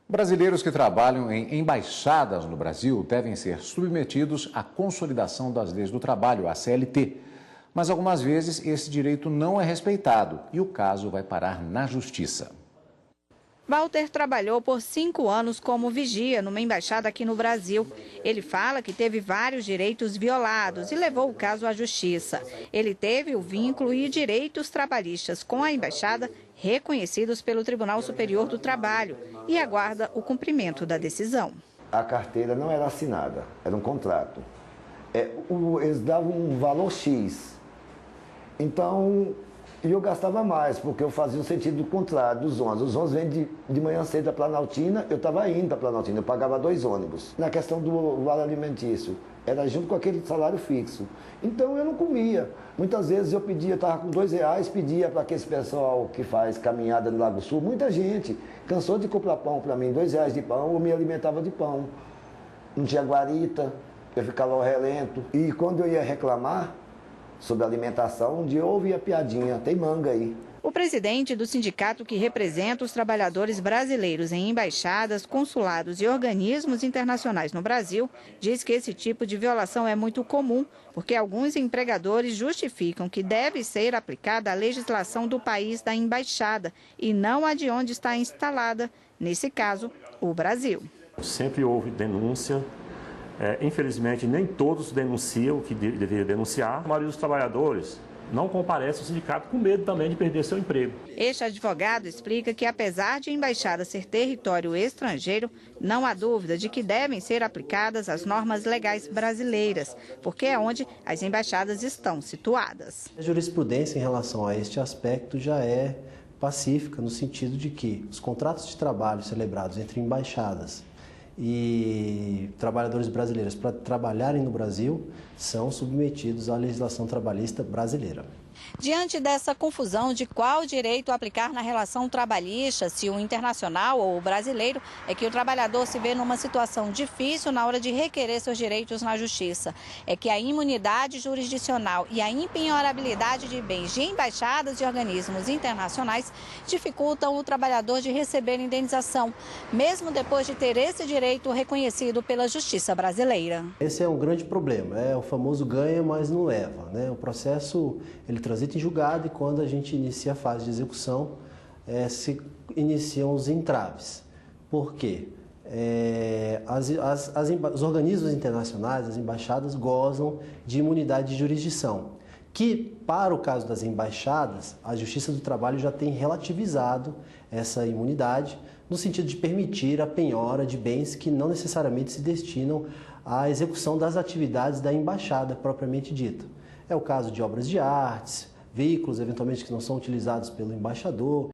Brasileiros que trabalham em embaixadas no Brasil devem ser submetidos à consolidação das leis do trabalho, a CLT. Mas algumas vezes esse direito não é respeitado e o caso vai parar na justiça. Walter trabalhou por 5 anos como vigia numa embaixada aqui no Brasil. Ele fala que teve vários direitos violados e levou o caso à justiça. Ele teve o vínculo e direitos trabalhistas com a embaixada reconhecidos pelo Tribunal Superior do Trabalho e aguarda o cumprimento da decisão. A carteira não era assinada, era um contrato. Eles davam um valor X. Então, eu gastava mais, porque eu fazia o sentido contrário dos ônibus. Os ônibus vêm de manhã cedo da Planaltina, eu estava indo para a Planaltina, eu pagava 2 ônibus. Na questão do vale alimentício, era junto com aquele salário fixo. Então eu não comia. Muitas vezes eu pedia, estava com R$2, pedia para aquele pessoal que faz caminhada no Lago Sul. Muita gente cansou de comprar pão para mim, R$2 de pão, eu me alimentava de pão. Não tinha guarita, eu ficava ao relento. E quando eu ia reclamar sobre alimentação, um dia eu ouvi a piadinha, tem manga aí. O presidente do sindicato que representa os trabalhadores brasileiros em embaixadas, consulados e organismos internacionais no Brasil diz que esse tipo de violação é muito comum, porque alguns empregadores justificam que deve ser aplicada a legislação do país da embaixada e não a de onde está instalada, nesse caso, o Brasil. Sempre houve denúncia. Infelizmente, nem todos denunciam o que deveria denunciar. A maioria dos trabalhadores não comparece ao sindicato com medo também de perder seu emprego. Este advogado explica que, apesar de a embaixada ser território estrangeiro, não há dúvida de que devem ser aplicadas as normas legais brasileiras, porque é onde as embaixadas estão situadas. A jurisprudência em relação a este aspecto já é pacífica, no sentido de que os contratos de trabalho celebrados entre embaixadas e trabalhadores brasileiros para trabalharem no Brasil são submetidos à legislação trabalhista brasileira. Diante dessa confusão de qual direito aplicar na relação trabalhista, se o internacional ou o brasileiro, é que o trabalhador se vê numa situação difícil na hora de requerer seus direitos na justiça. É que a imunidade jurisdicional e a impenhorabilidade de bens de embaixadas e organismos internacionais dificultam o trabalhador de receber indenização, mesmo depois de ter esse direito reconhecido pela justiça brasileira. Esse é um grande problema, é o famoso ganha, mas não leva, né? O processo ele transita em julgado e quando a gente inicia a fase de execução, se iniciam os entraves. Por quê? Os organismos internacionais, as embaixadas, gozam de imunidade de jurisdição, que, para o caso das embaixadas, a Justiça do Trabalho já tem relativizado essa imunidade, no sentido de permitir a penhora de bens que não necessariamente se destinam à execução das atividades da embaixada propriamente dita. É o caso de obras de artes, veículos eventualmente que não são utilizados pelo embaixador.